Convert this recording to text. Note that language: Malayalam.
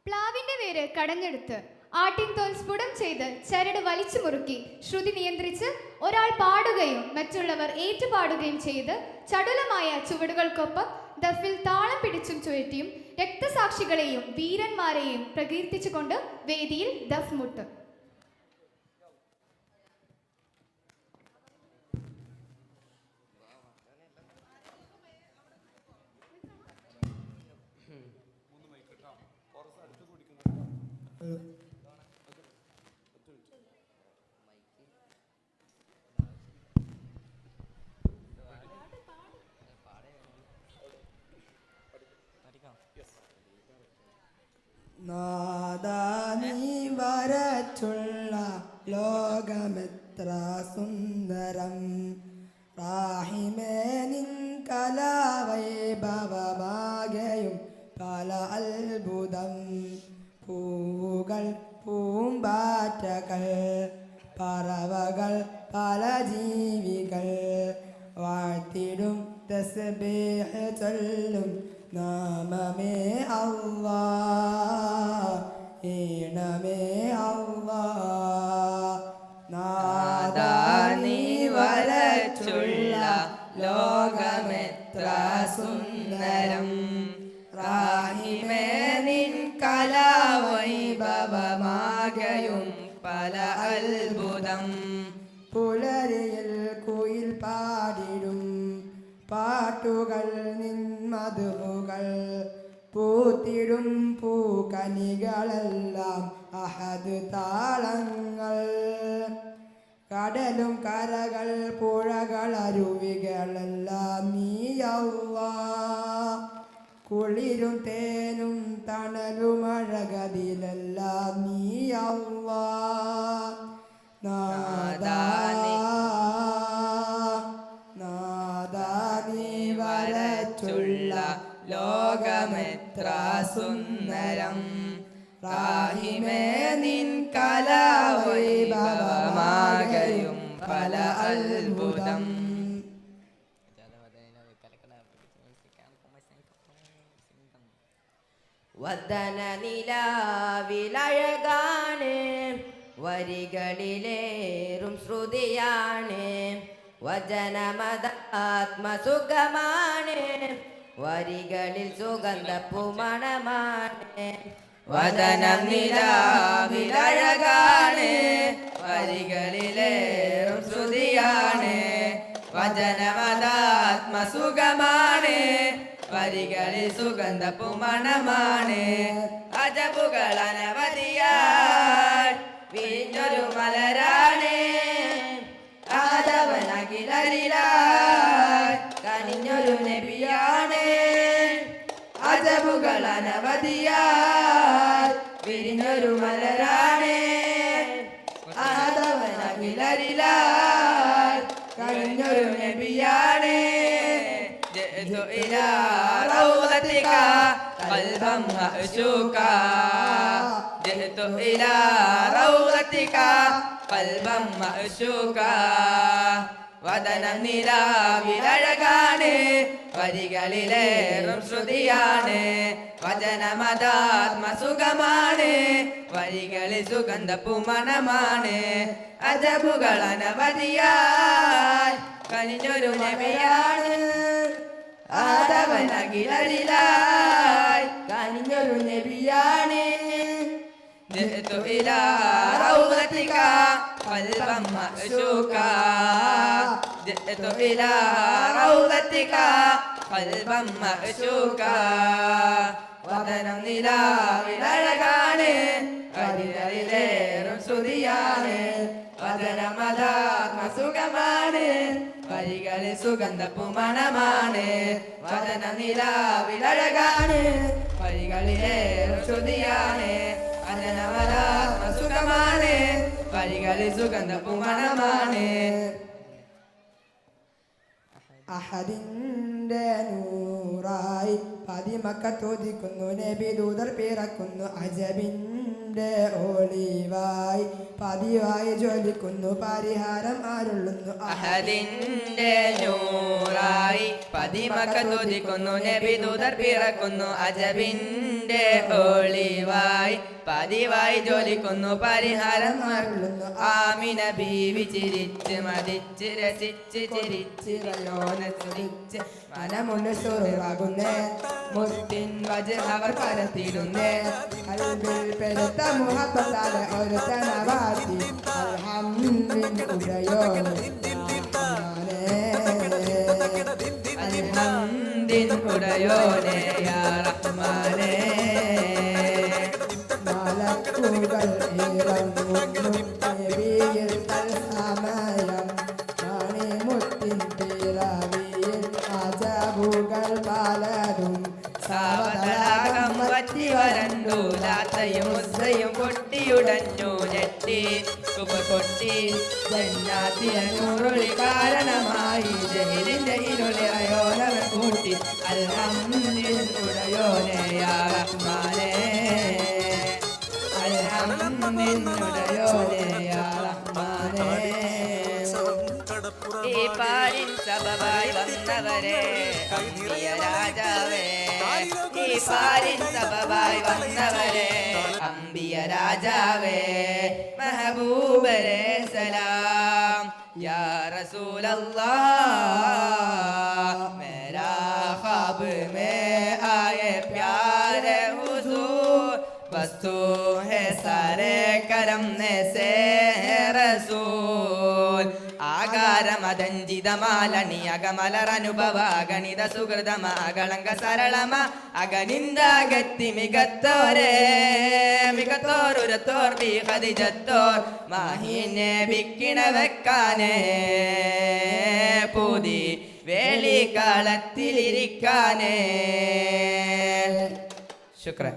പ്ലാവിന്റെ വേര് കടഞ്ഞെടുത്ത് ആട്ടിൻതോൽ സ്ഫുടം ചെയ്ത് ചരട് വലിച്ചു മുറുക്കി ശ്രുതി നിയന്ത്രിച്ച് ഒരാൾ പാടുകയും മറ്റുള്ളവർ ഏറ്റുപാടുകയും ചെയ്ത് ചടുലമായ ചുവടുകൾക്കൊപ്പം ദഫിൽ താളം പിടിച്ചും ചുഴറ്റിയും രക്തസാക്ഷികളെയും വീരന്മാരെയും പ്രകീർത്തിച്ചുകൊണ്ട് വേദിയിൽ ദഫ് മുട്ട്. നാദാ നീ വരച്ചുള്ള ലോകമെത്ര സുന്ദരം, റാഹിമേ നിൻ കലാവൈഭവമാകെയും പല അത്ഭുതം. പൂവുകൾ, പൂമ്പാറ്റകൾ, പറവകൾ, പല ജീവികൾ വാഴ്ത്തിടും തസ്ബീഹ് ചൊല്ലും നാമമേ അല്ലാഹ്, ഈണമേ അല്ലാഹ്. നാദാ നീ വരച്ചുള്ള ലോകമെത്ര സുന്ദരം, റാഹിമേ നിൻ കലാവൈഭവമാകെയും പല അത്ഭുതം. പുലരിയിൽ കുയിൽ പാടിടും പാട്ടുകൾ നിൻ മധുകൾ, പൂത്തിടും പൂക്കനികളെല്ലാം അഹദ് താളങ്ങൾ. കടലും കരകൾ പുഴകൾ അരുവികളെല്ലാം നീ അല്ലാഹ്, കുളിരും തേനും തണലും അഴകതിലെല്ലാം നീ അല്ലാഹ്. നാദാ നീ വരച്ചുള്ള ലോകമെത്ര സുന്ദരം, റാഹിമേ നിൻ കലാവൈഭവമാകെയും പല അത്ഭുതം. വദന നിലാവിലഴകാണ്, വരികളിലേറും ശ്രുതിയാണ്. വചനമതാത്മസുഖമാണ്, വരികളിൽ സുഗന്ധപ്പുമണമാണ്. വദനം നിലാവിലഴകാണ്, വരികളിലേറും ശ്രുതിയാണ്. വചനമതാത്മസുഖമാണ്, വരികളിൽ സുഗന്ധപ്പുമണമാണ്. അജബുകൾ അനവധിയായി വീഞ്ഞൊരു മലരാണ്, ആദവനകിലരിലായി കനിഞ്ഞൊരു നബിയാണ്. അജബുകൾ അനവധിയായി വിരിഞ്ഞൊരു മലരാണ്, ആദവനകിലരിലായി കനിഞ്ഞൊരു നബിയാണ്. جئت إلى روضتك قلبا مأشوكا، جئت إلى روضتك قلبا مأشوكا. വദനം നിലാവിലഴകാണ്, വരികളിലേറും ശ്രുതിയാണ്. വചനമതാത്മസുഖമാണ്, വരികളിൽ സുഗന്ധപ്പുമണമാണ്. അജബുകൾ അനവധിയായി കനിഞ്ഞൊരു നബിയാണ്, ആദവനകിലരിലായി കനിഞ്ഞൊരു നബിയാണ്. جئت إلى روضتك قلبا مأشوكا، جئت إلى روضتك قلبا مأشوكا. വദനം നിലാവിലഴകാണ്, വരികളിലേറും ശ്രുതിയാണ്. വദനമതാത്മസുഖമാണ്, വരികളിൽ സുഗന്ധപ്പുമണമാണ്. വദന നിലാവിലഴകാണ്, വരികളിലേറും ശ്രുതിയാണ്. വദനമതാത്മസുഖമാണ്, വരികളിൽ സുഗന്ധപ്പുമണമാണ്. അഹദിന്റെ നൂറായി പതിമക്കത്തോദിക്കുന്നു, നബി ദൂതർ പിറക്കുന്നു. അജബിന്റെ ഒളിവായി പതിവായി ജ്വലിക്കുന്നു, പരിഹാരം അരുളുന്നു. അഹദിന്റെ നൂറായി പതിമക്കത്തോദിക്കുന്നു, നബി ദൂതർ പിറക്കുന്നു. അജബിൻ നിന്റെ ഒളിവായി പതിവായി ജോലിക്കുന്നു പരിഹാരം അരുളുന്നു ആമിന ബീവി ചിരിച്ച് മതിച്ച് രസിച്ച് ചിരിച്ചിരയോന തുടിച്ച് മനമുണ്ട് സുറാകുന്നേ മുത്തിൻ വജ് അവർ പരത്തിടുന്നേ അൽബിൽ പെരുത്ത മുഹബത്താലെ ഒരു തനവാത്തി അൽഹംദിൻ ഉദയോനെ അൽഹംദിൻ ഉടയോനെ യാ റഹ്മാനേ മലക്കുകൾ ഇറങ്ങുന്നു നബിയിൽ തൽസമയം മണിമുത്തിൻ പിറവിയിൽ അജബുകൾ പലതും സാവതടാകം വറ്റി വരണ്ടു ലാത്തയും മുസ്സയും പൊട്ടിയുടഞ്ഞു ഞെട്ടി കുപ കൊട്ടി ജന്നാത്തിനുരുളി കാരണമായി ജഹിലിന്റെ ഇരുളിറയോനവൻ കൂട്ടി അൽഹംദിൻ ഉടയോനെ യാ റഹ്മാനേ അൽഹംദിൻ ഉടയോനെ യാ റഹ്മാനേ ഈ പാരിൻ സബബായി വന്നവരെ അമ്പിയ രാജാവേ ഈ പാരിൻ സബബായി വന്നവരെ അമ്പിയ രാജാവേ മെഹബൂബരെ സലാം യാ റസൂലല്ലാഹ് മേരാ ഖാബ് മേ ആയെ പ്യാരെ ഹുസൂർ വസ്തു ഹെ സാരെ കരം ने से റസൂൽ ആകാരമദഞ്ചിതമാലണി അകമലരനുഭവ ഗണിത സുഹൃതമാകളങ്ക സരളമ അഗനിന്ദാഗത്തി മികത്തോരുരത്തോർ ബി ഖദിജത്തോർ മാഹിനെ ബിക്കിണ വെക്കാനേ പൂതി വേലിക്കാളത്തിലിരിക്കാനേ ശുക്രൻ.